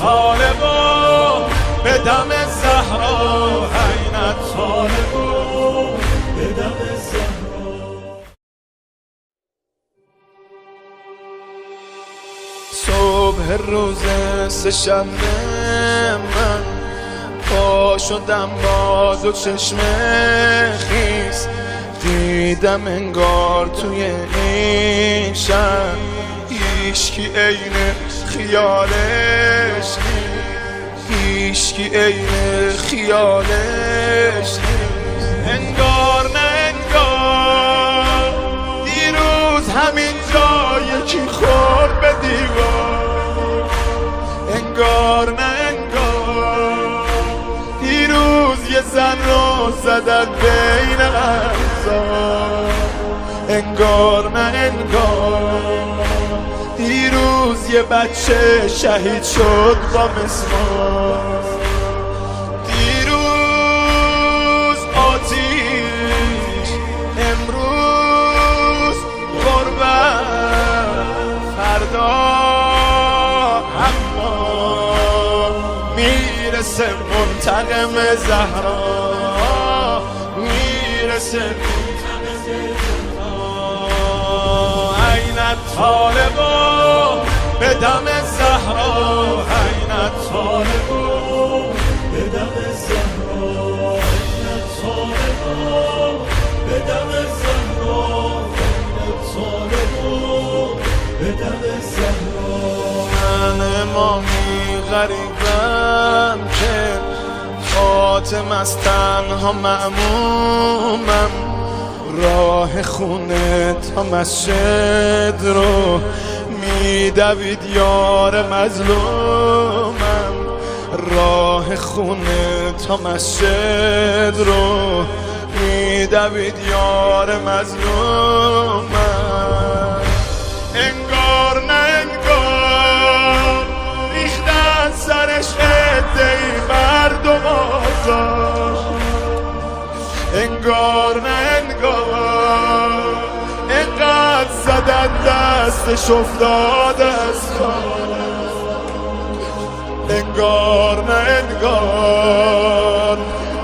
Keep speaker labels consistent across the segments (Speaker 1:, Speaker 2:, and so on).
Speaker 1: طالب به دم زهرا، عین طالب به دم زهرا. صبح روز سه‌شنبه من پا شدم با دو چشم خیس، دیدم انگار توی این شهر هیچکی عین خیالش نیست، هیچکی عین خیالش نیست. انگار نه انگار دیروز همین جا یکی خورد به دیوار، انگار نه انگار دیروز یه زن رو زدن بین اعضا، انگار نه انگار دیروز یه بچه شهید شد با مسمار. دیروز آتیش، امروز غربت، فردا اما میرسه منتقم زهرا، میرسه عین طالب به دم زهرا، عین طالب به دم زهرا، عین طالب به دم زهرا، عین طالب به دم زهرا. من امامی غریبم که خاتم از تنها مأمومم، راه خونه تا مسجد رو میدوید یار مظلومم، راه خونه تا مسجد رو میدوید یار مظلومم. انگار نه انگار ریختن سرش عده‌ای مردم آزاد، انگار نه انگار اینقدر زدن دستش افتاد از کار، انگار نه انگار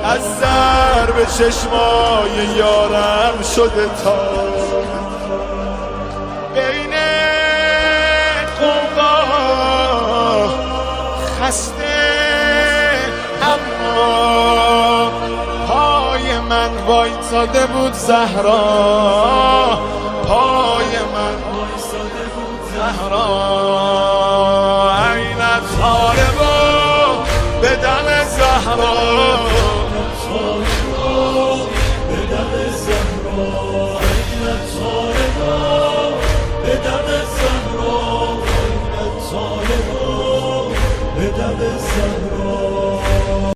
Speaker 1: از ضرب چشمای یارم شده تا بین قوقا خسته، اما پای من وایساده بود زهرا، پای من وایساده بود زهرا، عین طالب به دم زهرا.